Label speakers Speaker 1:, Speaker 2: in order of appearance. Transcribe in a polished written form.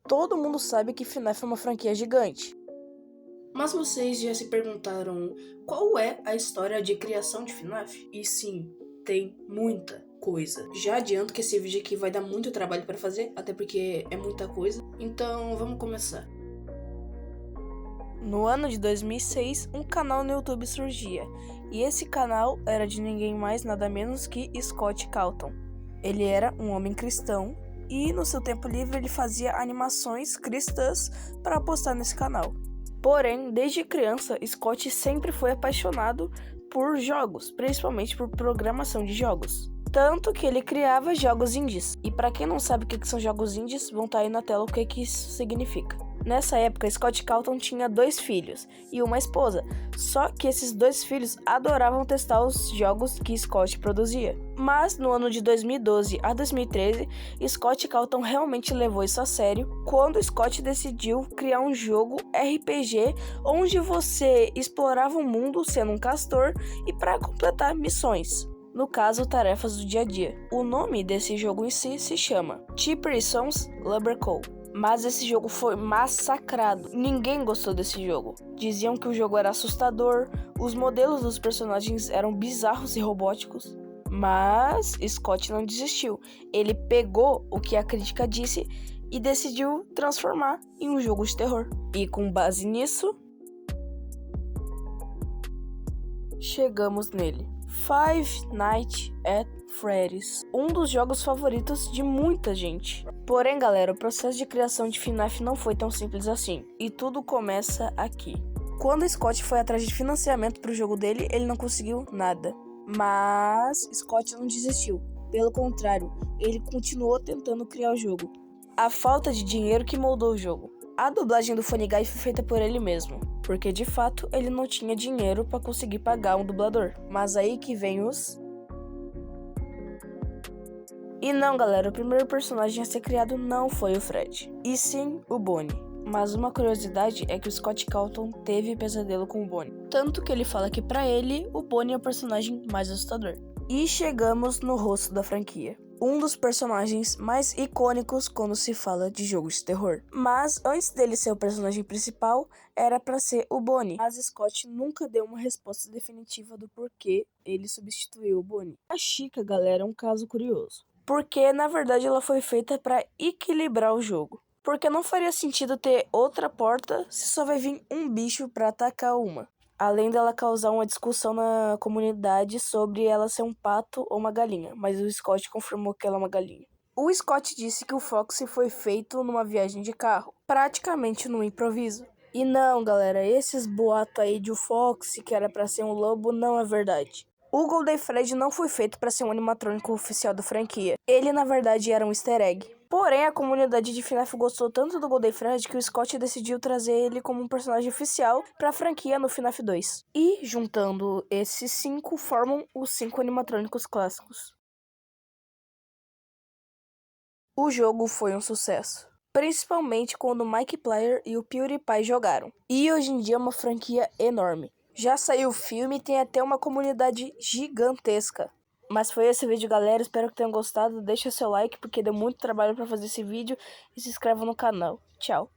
Speaker 1: todo mundo sabe que FNAF é uma franquia gigante.
Speaker 2: Mas vocês já se perguntaram qual é a história de criação de FNAF? E sim, tem muita coisa. Já adianto que esse vídeo aqui vai dar muito trabalho para fazer, até porque é muita coisa. Então vamos começar.
Speaker 1: No ano de 2006, um canal no YouTube surgia, e esse canal era de ninguém mais nada menos que Scott Cawthon. Ele era um homem cristão e no seu tempo livre ele fazia animações cristãs para postar nesse canal. Porém, desde criança, Scott sempre foi apaixonado por jogos, principalmente por programação de jogos. Tanto que ele criava jogos indies. E para quem não sabe o que são jogos indies, vão estar aí na tela o que isso significa. Nessa época, Scott Cawthon tinha 2 filhos e uma esposa, só que esses 2 filhos adoravam testar os jogos que Scott produzia. Mas no ano de 2012 a 2013, Scott Cawthon realmente levou isso a sério quando Scott decidiu criar um jogo RPG onde você explorava o mundo sendo um castor e para completar missões. No caso, tarefas do dia a dia. O nome desse jogo em si se chama Tipper Sons Lumber Co. Mas esse jogo foi massacrado. Ninguém gostou desse jogo. Diziam que o jogo era assustador, os modelos dos personagens eram bizarros e robóticos. Mas Scott não desistiu. Ele pegou o que a crítica disse e decidiu transformar em um jogo de terror. E com base nisso, chegamos nele. Five Nights at Freddy's, um dos jogos favoritos de muita gente. Porém, galera, o processo de criação de FNAF não foi tão simples assim. E tudo começa aqui. Quando Scott foi atrás de financiamento para o jogo dele, ele não conseguiu nada. Mas Scott não desistiu. Pelo contrário, ele continuou tentando criar o jogo. A falta de dinheiro que moldou o jogo. A dublagem do Funny Guy foi feita por ele mesmo, porque de fato ele não tinha dinheiro para conseguir pagar um dublador. Mas aí que vem os... E não, galera, o primeiro personagem a ser criado não foi o Fred, e sim o Bonnie. Mas uma curiosidade é que o Scott Cawthon teve pesadelo com o Bonnie, tanto que ele fala que pra ele, o Bonnie é o personagem mais assustador. E chegamos no rosto da franquia. Um dos personagens mais icônicos quando se fala de jogo de terror. Mas antes dele ser o personagem principal, era pra ser o Bonnie. Mas Scott nunca deu uma resposta definitiva do porquê ele substituiu o Bonnie. A Chica, galera, é um caso curioso. Porque, na verdade, ela foi feita pra equilibrar o jogo. Porque não faria sentido ter outra porta se só vai vir um bicho pra atacar uma. Além dela causar uma discussão na comunidade sobre ela ser um pato ou uma galinha, mas o Scott confirmou que ela é uma galinha. O Scott disse que o Foxy foi feito numa viagem de carro, praticamente no improviso. E não, galera, esses boatos aí de o Foxy, que era pra ser um lobo, não é verdade. O Golden Fred não foi feito para ser um animatrônico oficial da franquia. Ele, na verdade, era um easter egg. Porém, a comunidade de FNAF gostou tanto do Golden Fred que o Scott decidiu trazer ele como um personagem oficial para a franquia no FNAF 2. E, juntando esses 5, formam os 5 animatrônicos clássicos. O jogo foi um sucesso, principalmente quando o Markiplier e o PewDiePie jogaram. E hoje em dia é uma franquia enorme. Já saiu o filme e tem até uma comunidade gigantesca. Mas foi esse vídeo, galera. Espero que tenham gostado. Deixa seu like porque deu muito trabalho para fazer esse vídeo. E se inscreva no canal. Tchau.